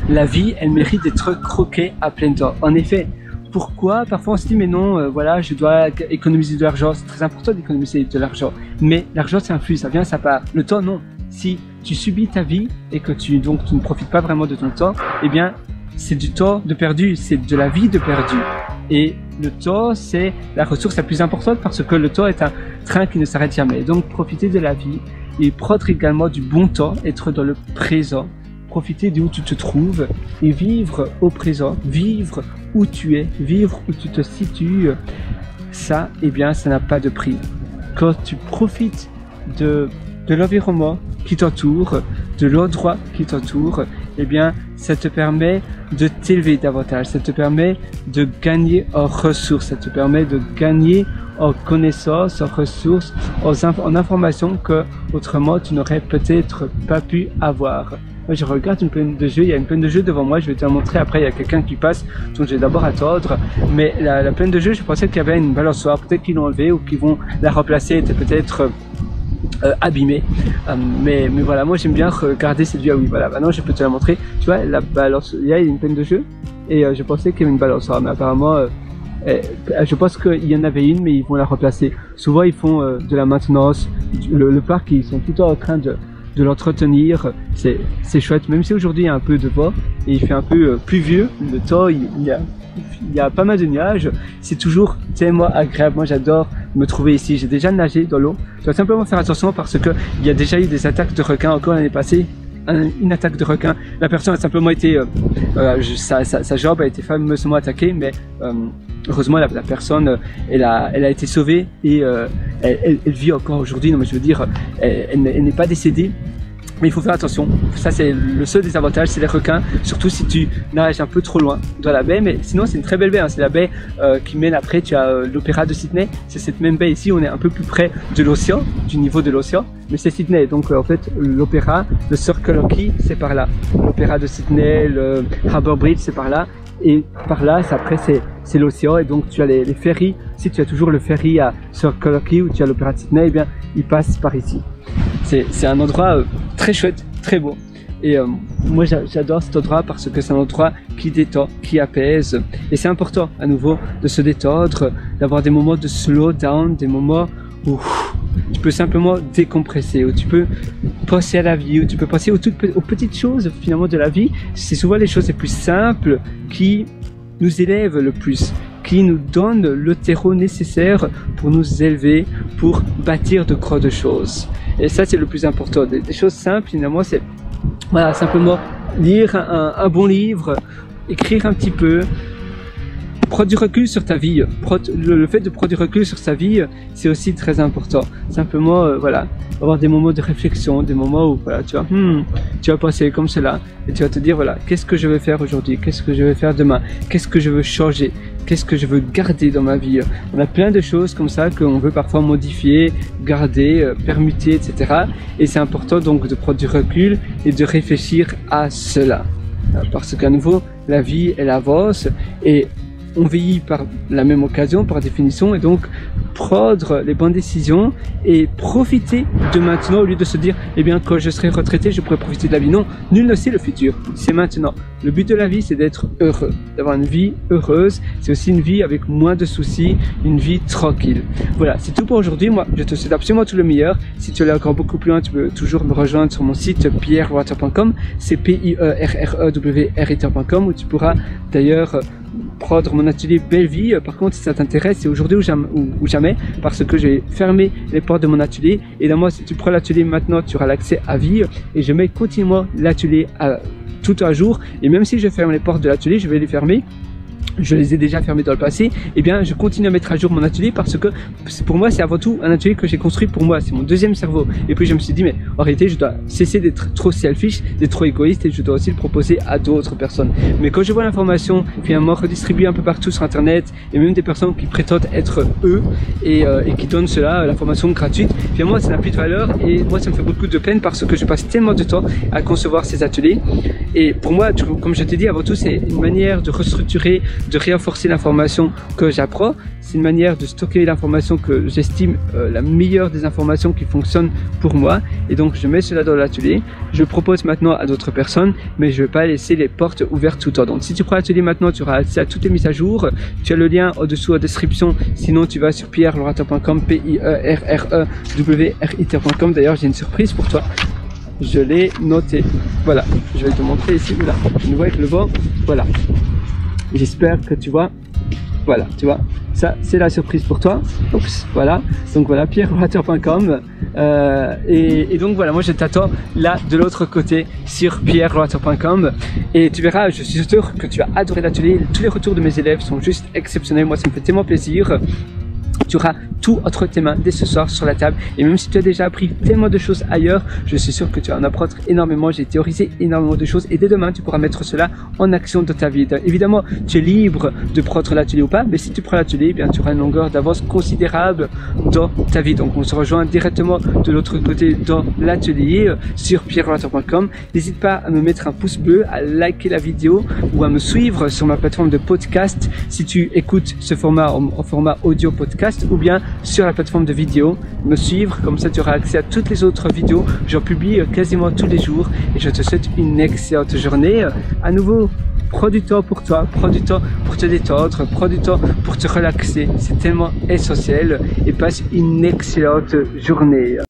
la vie, elle mérite d'être croquée à plein temps. En effet, pourquoi parfois on se dit mais non, voilà, je dois économiser de l'argent, c'est très important d'économiser de l'argent, mais l'argent c'est un flux, ça vient, ça part. Le temps non. Si tu subis ta vie et que tu ne profites pas vraiment de ton temps, eh bien c'est du temps de perdu, c'est de la vie de perdu. Et le temps, c'est la ressource la plus importante parce que le temps est un train qui ne s'arrête jamais. Donc profiter de la vie et prendre également du bon temps, être dans le présent, profiter d'où tu te trouves et vivre au présent, vivre où tu es, vivre où tu te situes. Ça, eh bien, ça n'a pas de prix. Quand tu profites de l'environnement qui t'entoure, de l'endroit qui t'entoure, eh bien, ça te permet de t'élever davantage, ça te permet de gagner en ressources, ça te permet de gagner en connaissances, en ressources, en informations que autrement tu n'aurais peut-être pas pu avoir. Moi, je regarde une plaine de jeux, il y a une plaine de jeux devant moi, je vais te la montrer après, il y a quelqu'un qui passe, donc je vais d'abord attendre. Mais la plaine de jeux, je pensais qu'il y avait une balançoire, peut-être qu'ils l'ont enlevée ou qu'ils vont la remplacer, était peut-être abîmée. Mais voilà, moi j'aime bien regarder cette vue. Ah oui, voilà, maintenant je peux te la montrer. Tu vois, la balance, il y a une plaine de jeux et je pensais qu'il y avait une balançoire, mais apparemment, je pense qu'il y en avait une, mais ils vont la remplacer. Souvent, ils font de la maintenance. Le parc, ils sont tout le temps en train de l'entretenir, c'est chouette, même si aujourd'hui il y a un peu de vent et il fait un peu pluvieux, le temps il y a pas mal de nuages, c'est toujours tellement agréable. Moi j'adore me trouver ici, j'ai déjà nagé dans l'eau, je dois simplement faire attention parce que il y a déjà eu des attaques de requins encore l'année passée. Une attaque de requin, la personne a simplement été, sa jambe a été fameusement attaquée, mais heureusement la personne, elle a été sauvée et elle vit encore aujourd'hui. Non mais je veux dire, elle n'est pas décédée. Mais il faut faire attention, ça c'est le seul des avantages, c'est les requins, surtout si tu nages un peu trop loin dans la baie, mais sinon c'est une très belle baie, hein. C'est la baie qui mène après, tu as l'opéra de Sydney, c'est cette même baie ici, on est un peu plus près de l'océan, du niveau de l'océan, mais c'est Sydney, donc en fait l'opéra, le Circle Quay c'est par là, l'opéra de Sydney, le Harbour Bridge c'est par là, et par là après c'est l'océan, et donc tu as les ferries, si tu as toujours le ferry à Circle Quay où tu as l'opéra de Sydney, eh bien il passe par ici. C'est un endroit très chouette, très beau. Et moi j'adore cet endroit parce que c'est un endroit qui détend, qui apaise. Et c'est important à nouveau de se détendre, d'avoir des moments de slow down, des moments où tu peux simplement décompresser, où tu peux penser à la vie, où tu peux penser aux petites choses finalement de la vie. C'est souvent les choses les plus simples qui nous élèvent le plus, qui nous donnent le terreau nécessaire pour nous élever, pour bâtir de grandes choses. Et ça c'est le plus important, des choses simples finalement, c'est voilà, simplement lire un bon livre, écrire un petit peu, prendre du recul sur ta vie. Le fait de prendre du recul sur sa vie, c'est aussi très important. Simplement, voilà, avoir des moments de réflexion, des moments où voilà, tu vas penser comme cela et tu vas te dire voilà, qu'est-ce que je vais faire aujourd'hui, qu'est-ce que je vais faire demain, qu'est-ce que je veux changer, qu'est-ce que je veux garder dans ma vie. On a plein de choses comme ça qu'on veut parfois modifier, garder, permuter, etc. Et c'est important donc de prendre du recul et de réfléchir à cela. Parce qu'à nouveau, la vie, elle avance et on vieillit par la même occasion, par définition, et donc prendre les bonnes décisions et profiter de maintenant au lieu de se dire eh bien quand je serai retraité je pourrai profiter de la vie. Non, nul ne sait le futur, c'est maintenant. Le but de la vie c'est d'être heureux, d'avoir une vie heureuse, c'est aussi une vie avec moins de soucis, une vie tranquille. Voilà, c'est tout pour aujourd'hui. Moi je te souhaite absolument tout le meilleur. Si tu es encore beaucoup plus loin, tu peux toujours me rejoindre sur mon site pierrewater.com, c'est pierrewater.com, où tu pourras d'ailleurs prendre mon atelier Belle Vie. Par contre, si ça t'intéresse, c'est aujourd'hui ou jamais, parce que j'ai fermé les portes de mon atelier. Et là, moi, si tu prends l'atelier maintenant, tu auras l'accès à vie. Et je mets continuellement l'atelier tout à jour. Et même si je ferme les portes de l'atelier, je vais les fermer. Je les ai déjà fermés dans le passé, et bien je continue à mettre à jour mon atelier parce que pour moi c'est avant tout un atelier que j'ai construit pour moi, c'est mon deuxième cerveau. Et puis je me suis dit mais en réalité je dois cesser d'être trop selfish, d'être trop égoïste, et je dois aussi le proposer à d'autres personnes. Mais quand je vois l'information finalement redistribuée un peu partout sur internet, et même des personnes qui prétendent être eux et qui donnent cela, l'information gratuite, finalement ça n'a plus de valeur, et moi ça me fait beaucoup de peine parce que je passe tellement de temps à concevoir ces ateliers. Et pour moi, comme je t'ai dit avant tout, c'est une manière de restructurer de renforcer l'information que j'apprends. C'est une manière de stocker l'information que j'estime la meilleure des informations qui fonctionne pour moi. Et donc, je mets cela dans l'atelier. Je propose maintenant à d'autres personnes, mais je ne vais pas laisser les portes ouvertes tout le temps. Donc, si tu prends l'atelier maintenant, tu auras accès à toutes les mises à jour. Tu as le lien au-dessous en description. Sinon, tu vas sur pierrelorateur.com, pierrewriter.com. D'ailleurs, j'ai une surprise pour toi. Je l'ai noté. Voilà, je vais te montrer ici. Voilà, tu vois avec le vent. Voilà. J'espère que tu vois. Voilà, tu vois, ça c'est la surprise pour toi. Oups, voilà, donc voilà, pierrewriter.com. Et donc voilà, moi je t'attends là de l'autre côté sur pierrewriter.com. Et tu verras, je suis sûr que tu as adoré l'atelier. Tous les retours de mes élèves sont juste exceptionnels. Moi, ça me fait tellement plaisir. Tu auras tout entre tes mains dès ce soir sur la table. Et même si tu as déjà appris tellement de choses ailleurs, je suis sûr que tu vas en apprendre énormément. J'ai théorisé énormément de choses et dès demain, tu pourras mettre cela en action dans ta vie. Évidemment, tu es libre de prendre l'atelier ou pas, mais si tu prends l'atelier, eh bien, tu auras une longueur d'avance considérable dans ta vie. Donc, on se rejoint directement de l'autre côté dans l'atelier sur pierrewriter.com. N'hésite pas à me mettre un pouce bleu, à liker la vidéo ou à me suivre sur ma plateforme de podcast si tu écoutes ce format en format audio podcast, ou bien sur la plateforme de vidéo, me suivre, comme ça tu auras accès à toutes les autres vidéos. J'en publie quasiment tous les jours et je te souhaite une excellente journée. À nouveau, prends du temps pour toi, prends du temps pour te détendre, prends du temps pour te relaxer, c'est tellement essentiel, et passe une excellente journée.